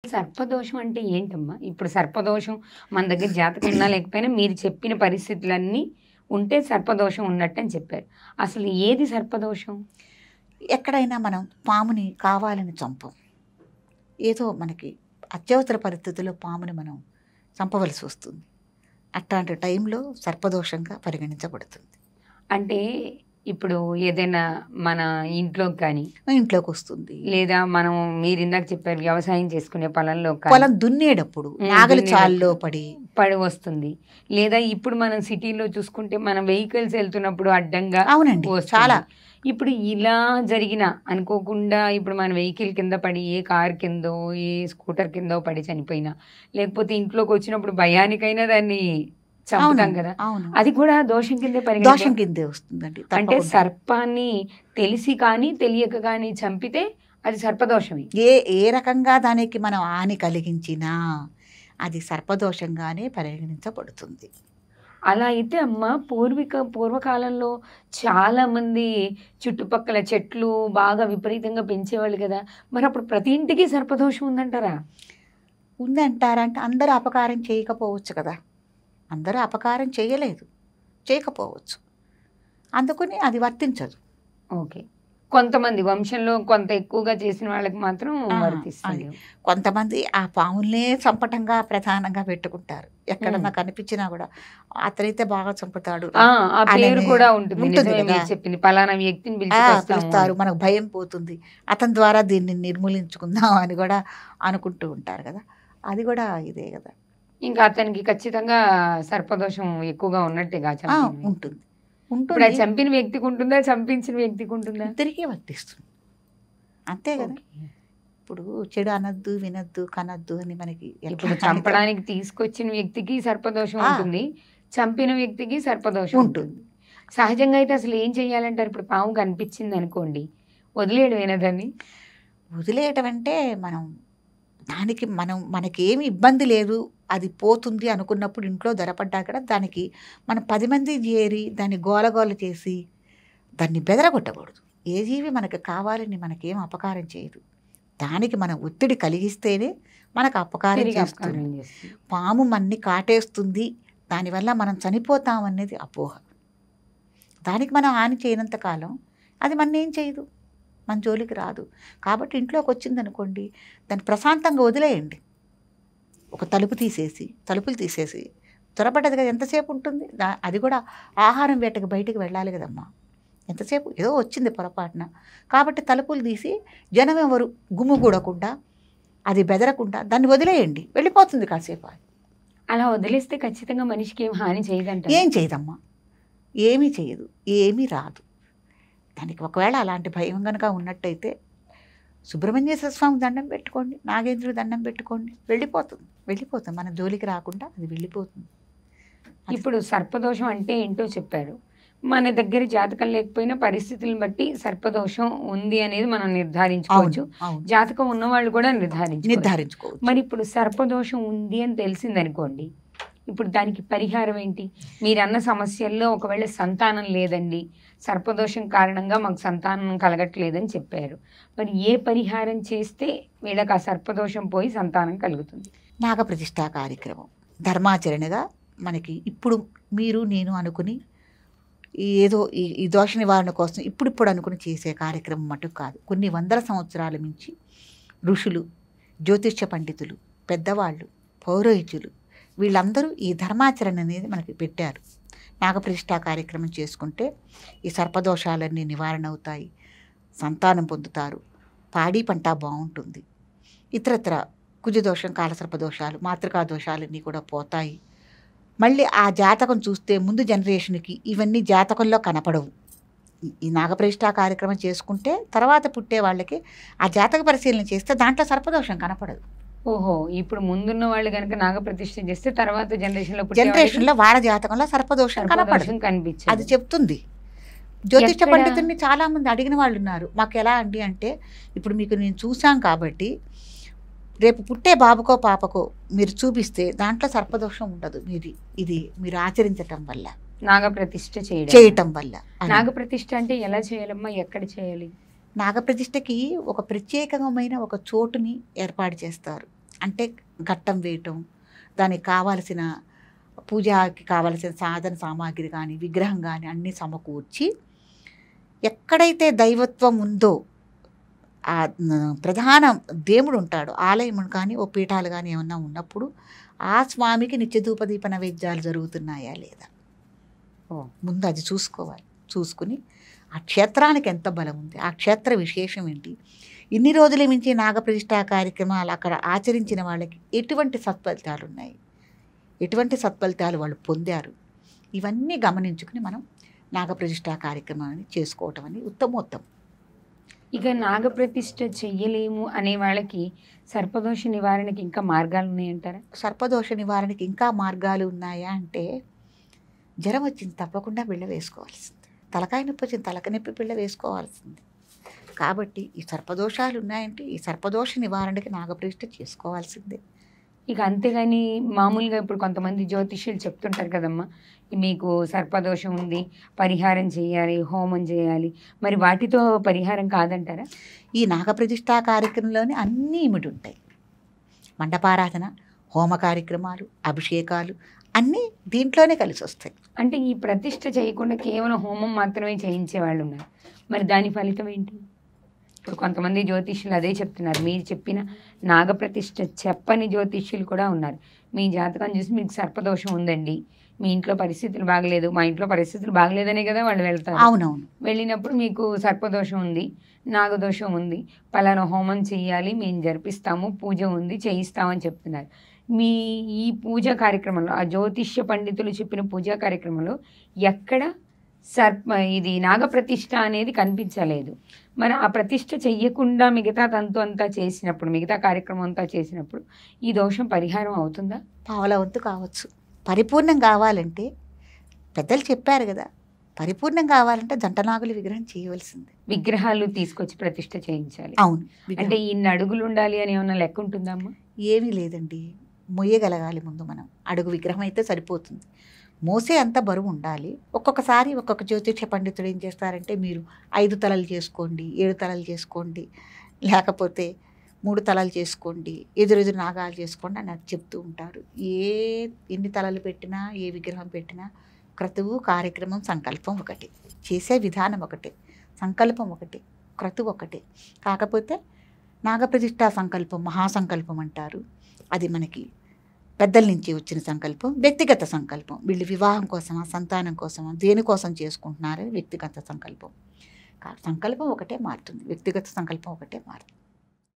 సర్పదోషం అంటే ఏంటమ్మా? ఇప్పుడు సర్పదోషం మన దగ్గర జాతకం ఉన్నా లేకపోయినా మీరు చెప్పిన పరిస్థితులన్నీ ఉంటే సర్పదోషం ఉన్నట్టని చెప్పారు. అసలు ఏది సర్పదోషం? ఎక్కడైనా మనం పాముని కావాలని చంపం. ఏదో మనకి అత్యవసర పరిస్థితుల్లో పాముని మనం చంపవలసి వస్తుంది. అట్లాంటి టైంలో సర్పదోషంగా పరిగణించబడుతుంది. అంటే ఇప్పుడు ఏదైనా మన ఇంట్లోకి కానీ, ఇంట్లోకి వస్తుంది. లేదా మనం మీరిందాక చెప్పారు వ్యవసాయం చేసుకునే పొలంలో పొలం దున్నేటప్పుడు నాగలి చాల్లో పడి వస్తుంది. లేదా ఇప్పుడు మనం సిటీలో చూసుకుంటే మనం వెహికల్స్ వెళ్తున్నప్పుడు అడ్డంగా అవునండి వస్తుంది. చాలా. ఇప్పుడు ఇలా జరిగిన అనుకోకుండా ఇప్పుడు మన వెహికల్ కింద పడి ఏ కార్ కిందో ఏ స్కూటర్ కిందో పడి చనిపోయినా, లేకపోతే ఇంట్లోకి వచ్చినప్పుడు భయానికైనా దాన్ని చంపుతాం కదా, అది కూడా దోషం కిందే దోషం కిందే వస్తుందండి. అంటే సర్పాన్ని తెలిసి కానీ తెలియక కానీ చంపితే అది సర్పదోషమే. ఏ రకంగా దానికి మనం హాని కలిగించినా అది సర్పదోషంగానే పరిగణించబడుతుంది. అలా అయితే అమ్మ పూర్వకాలంలో చాలా మంది చుట్టుపక్కల చెట్లు బాగా విపరీతంగా పెంచేవాళ్ళు కదా, మరి అప్పుడు ప్రతి ఇంటికి సర్పదోషం ఉందంటారా? ఉందంటారంటే అందరూ అపకారం చేయకపోవచ్చు కదా, అందరూ అపకారం చేయకపోవచ్చు, అందుకని అది వర్తించదు. ఓకే, కొంతమంది వంశంలో కొంత ఎక్కువగా చేసిన వాళ్ళకి మాత్రం వర్తిస్తుంది. కొంతమంది ఆ పాముల్నే చంపటంగా ప్రధానంగా పెట్టుకుంటారు. ఎక్కడన్నా కనిపించినా కూడా అతనైతే బాగా చంపుతాడు ఆ పేరు కూడా ఉంటుంది. చెప్పింది పలానా వ్యక్తిని పిలుస్తారు, మనకు భయం పోతుంది, అతని ద్వారా దీన్ని నిర్మూలించుకుందాం అని కూడా అనుకుంటూ ఉంటారు కదా, అది కూడా ఇదే కదా. ఇంకా అతనికి ఖచ్చితంగా సర్పదోషం ఎక్కువగా ఉన్నట్టేగా ఉంటుంది. ఇప్పుడు చంపిన వ్యక్తికి ఉంటుందా, చంపించిన వ్యక్తికి ఉంటుందా? ఇద్దరికీ వర్తిస్తుంది, అంతే కదా. ఇప్పుడు చెడు అనద్దు, వినద్దు, కనద్దు అని మనకి ఇప్పుడు చంపడానికి తీసుకొచ్చిన వ్యక్తికి సర్పదోషం ఉంటుంది, చంపిన వ్యక్తికి సర్పదోషం ఉంటుంది. సహజంగా అయితే అసలు ఏం చెయ్యాలంటారు? ఇప్పుడు పాము కనిపించింది అనుకోండి, వదిలేయడమేనా దాన్ని? వదిలేయటం అంటే దానికి మనకేమి ఇబ్బంది లేదు, అది పోతుంది అనుకున్నప్పుడు ఇంట్లో ధరపడ్డా కూడా దానికి మనం 10 మంది చేరి దాన్ని గోలగోల చేసి దాన్ని బెదరగొట్టకూడదు. ఏ జీవి మనకు కావాలని మనకేం అపకారం చేయదు, దానికి మనం ఒత్తిడి కలిగిస్తేనే మనకు అపకారం చేస్తుంది. పాము మన్ని కాటేస్తుంది, దానివల్ల మనం చనిపోతామనేది అపోహ. దానికి మనం హాని చేయనంత కాలం అది ఏం చేయదు, మన జోలికి రాదు. కాబట్టి ఇంట్లోకి వచ్చిందనుకోండి దాన్ని ప్రశాంతంగా వదిలేయండి. ఒక తలుపులు తీసేసి త్వరపడ్డది కదా, ఎంతసేపు ఉంటుంది అది కూడా ఆహారం వేటకి బయటికి వెళ్ళాలి కదమ్మా, ఎంతసేపు ఏదో వచ్చింది పొరపాటున, కాబట్టి తలుపులు తీసి జనం ఎవరు గుమ్ముగూడకుండా అది బెదరకుండా దాన్ని వదిలేయండి, వెళ్ళిపోతుంది కాసేపు. అలా వదిలేస్తే ఖచ్చితంగా మనిషికి ఏం హాని చేయదంట? ఏం చేయదమ్మా, ఏమీ చేయదు, ఏమీ రాదు దానికి. ఒకవేళ అలాంటి భయం కనుక ఉన్నట్టయితే సుబ్రహ్మణ్యేశ్వర స్వామికి దండం పెట్టుకోండి, నాగేంద్రుడికి దండం పెట్టుకోండి, వెళ్ళిపోతుంది మన జోలికి రాకుండా అది వెళ్ళిపోతుంది. ఇప్పుడు సర్పదోషం అంటే ఏంటో చెప్పారు. మన దగ్గర జాతకం లేకపోయినా పరిస్థితులను బట్టి సర్పదోషం ఉంది అనేది మనం నిర్ధారించుకోవచ్చు, జాతకం ఉన్నవాళ్ళు కూడా నిర్ధారించుకోవచ్చు. మరి ఇప్పుడు సర్పదోషం ఉంది అని తెలిసిందనుకోండి, ఇప్పుడు దానికి పరిహారం ఏంటి? మీరన్న సమస్యల్లో ఒకవేళ సంతానం లేదండి, సర్పదోషం కారణంగా మాకు సంతానం కలగట్లేదని చెప్పారు, మరి ఏ పరిహారం చేస్తే వీళ్ళకి ఆ సర్పదోషం పోయి సంతానం కలుగుతుంది? నాగప్రతిష్ఠా కార్యక్రమం ధర్మాచరణగా మనకి ఇప్పుడు మీరు నేను అనుకుని ఏదో ఈ దోష నివారణ కోసం ఇప్పుడు అనుకుని చేసే కార్యక్రమం మటుకు కాదు. కొన్ని వందల సంవత్సరాల నుంచి ఋషులు, జ్యోతిష్య పండితులు, పెద్దవాళ్ళు, పౌరోహితులు వీళ్ళందరూ ఈ ధర్మాచరణ అనేది మనకి పెట్టారు. నాగప్రతిష్ఠా కార్యక్రమం చేసుకుంటే ఈ సర్పదోషాలన్నీ నివారణ అవుతాయి, సంతానం పొందుతారు, పాడి పంట బాగుంటుంది, ఇతరత్ర కుజదోషం, కాలసర్పదోషాలు, మాతృకా దోషాలన్నీ కూడా పోతాయి. మళ్ళీ ఆ జాతకం చూస్తే ముందు జనరేషన్కి ఇవన్నీ జాతకంలో కనపడవు. ఈ నాగప్రతిష్ఠా కార్యక్రమం చేసుకుంటే తర్వాత పుట్టే వాళ్ళకి ఆ జాతక పరిశీలన చేస్తే దాంట్లో సర్పదోషం కనపడదు. ఓహో, ఇప్పుడు ముందున్న వాళ్ళు కనుక నాగప్రతిష్ఠ చేస్తే తర్వాత జనరేషన్లో వాళ్ళ జాతకంలో సర్పదోషం కనిపించదు, అది చెప్తుంది. జ్యోతిష్య పండితుల్ని చాలామంది అడిగిన వాళ్ళు ఉన్నారు, మాకు ఎలా అండి అంటే, ఇప్పుడు మీకు నేను చూసాం కాబట్టి రేపు పుట్టే బాబుకో పాపకో మీరు చూపిస్తే దాంట్లో సర్పదోషం ఉండదు, మీరు ఆచరించటం వల్ల, నాగప్రతిష్ఠ చేయటం వల్ల. నాగప్రతిష్ఠ అంటే ఎలా చేయాలమ్మా, ఎక్కడ చేయాలి? నాగప్రతిష్ఠకి ఒక ప్రత్యేకమైన ఒక చోటుని ఏర్పాటు చేస్తారు. అంటే ఘట్టం వేయటం, దానికి కావాల్సిన పూజకి కావలసిన సాధన సామాగ్రి కానీ విగ్రహం కానీ అన్నీ సమకూర్చి, ఎక్కడైతే దైవత్వం ఉందో ఆ ప్రధాన దేవుడు ఉంటాడు, ఆలయం కానీ ఓ పీఠాలు కానీ ఏమన్నా ఉన్నప్పుడు ఆ స్వామికి నిత్యధూపదీప నైవేద్యాలు జరుగుతున్నాయా లేదా ముందు అది చూసుకోవాలి. చూసుకుని ఆ క్షేత్రానికి ఎంత బలం ఉంది, ఆ క్షేత్ర విశేషం ఏంటి, ఇన్ని రోజుల మించి నాగప్రతిష్ఠా కార్యక్రమాలు అక్కడ ఆచరించిన వాళ్ళకి ఎటువంటి సత్ఫలితాలు ఉన్నాయి, ఎటువంటి సత్ఫలితాలు వాళ్ళు పొందారు, ఇవన్నీ గమనించుకుని మనం నాగప్రతిష్ఠా కార్యక్రమాన్ని చేసుకోవటం అని ఉత్తమోత్తమం. ఇక నాగప్రతిష్ఠ చెయ్యలేము అనే వాళ్ళకి సర్పదోష నివారణకి ఇంకా మార్గాలు ఉన్నాయంటారా? సర్పదోష నివారణకి ఇంకా మార్గాలు ఉన్నాయా అంటే, జ్వరం వచ్చింది తప్పకుండా బిళ్ళ వేసుకోవాల్సింది, తలకాయ నొప్పి వచ్చింది తలకాయ నొప్పి బిళ్ళ వేసుకోవాల్సింది. కాబట్టి ఈ సర్పదోషాలు ఉన్నాయంటే ఈ సర్పదోష నివారణకి నాగప్రతిష్ఠ చేసుకోవాల్సిందే. ఇక అంతేగాని మామూలుగా ఇప్పుడు కొంతమంది జ్యోతిష్యులు చెప్తుంటారు కదమ్మా, మీకు సర్పదోషం ఉంది, పరిహారం చేయాలి, హోమం చేయాలి, మరి వాటితో పరిహారం కాదంటారా? ఈ నాగప్రతిష్ఠా కార్యక్రమంలోనే అన్నీ ఇమిడి ఉంటాయి. మండపారాధన, హోమ కార్యక్రమాలు, అభిషేకాలు అన్నీ దీంట్లోనే కలిసి వస్తాయి. అంటే ఈ ప్రతిష్ఠ చేయకుండా కేవలం హోమం మాత్రమే చేయించే వాళ్ళు ఉన్నారు, మరి దాని ఫలితం ఏంటి? ఇప్పుడు కొంతమంది జ్యోతిష్యులు అదే చెప్తున్నారు, మీరు చెప్పిన నాగప్రతిష్ఠ చెప్పని జ్యోతిష్యులు కూడా ఉన్నారు. మీ జాతకం చూసి మీకు సర్పదోషం ఉందండి, మీ ఇంట్లో పరిస్థితులు బాగలేదు, మా ఇంట్లో పరిస్థితులు బాగలేదనే కదా వాళ్ళు వెళ్తారు. అవునవును. వెళ్ళినప్పుడు మీకు సర్పదోషం ఉంది, నాగదోషం ఉంది, పలానా హోమం చెయ్యాలి, మేము జరిపిస్తాము, పూజ ఉంది చేయిస్తామని చెప్తున్నారు. మీ ఈ పూజా కార్యక్రమంలో ఆ జ్యోతిష్య పండితులు చెప్పిన పూజా కార్యక్రమంలో ఎక్కడ ఇది నాగప్రతిష్ఠ అనేది కనిపించలేదు. మరి ఆ ప్రతిష్ఠ చెయ్యకుండా మిగతా తంతు అంతా చేసినప్పుడు, మిగతా కార్యక్రమం అంతా చేసినప్పుడు ఈ దోషం పరిహారం అవుతుందా? పావలా వంతు కావచ్చు. పరిపూర్ణం కావాలంటే పెద్దలు చెప్పారు కదా, పరిపూర్ణం కావాలంటే జంటనాగుల విగ్రహం చేయవలసింది. విగ్రహాలు తీసుకొచ్చి ప్రతిష్ఠ చేయించాలి. అవును. అంటే ఇన్ని అడుగులు ఉండాలి అని ఏమన్నా లెక్క ఉంటుందమ్మా? ఏమీ లేదండి, మొయ్యగలగాలి ముందు మనం. అడుగు విగ్రహం అయితే సరిపోతుంది, మోసే అంత బరువు ఉండాలి. ఒక్కొక్కసారి ఒక్కొక్క జ్యోతిష పండితుడు ఏం చేస్తారంటే, మీరు 5 తలలు చేసుకోండి, 7 తలలు చేసుకోండి, లేకపోతే 3 తలలు చేసుకోండి, ఎదురెదురు నాగాలు చేసుకోండి అని చెప్తూ ఉంటారు. ఎన్ని తలలు పెట్టినా ఏ విగ్రహం పెట్టినా క్రతువు, కార్యక్రమం, సంకల్పం ఒకటి, చేసే విధానం ఒకటే, సంకల్పం ఒకటే, క్రతువు ఒకటే. కాకపోతే నాగప్రతిష్ఠా సంకల్పం మహాసంకల్పం అంటారు. అది మనకి పెద్దల నుంచి వచ్చిన సంకల్పం, వ్యక్తిగత సంకల్పం. వీళ్ళు వివాహం కోసమా, సంతానం కోసమా, దేనికోసం చేసుకుంటున్నారని వ్యక్తిగత సంకల్పం. సంకల్పం ఒకటే మారుతుంది, వ్యక్తిగత సంకల్పం ఒకటే మారుతుంది.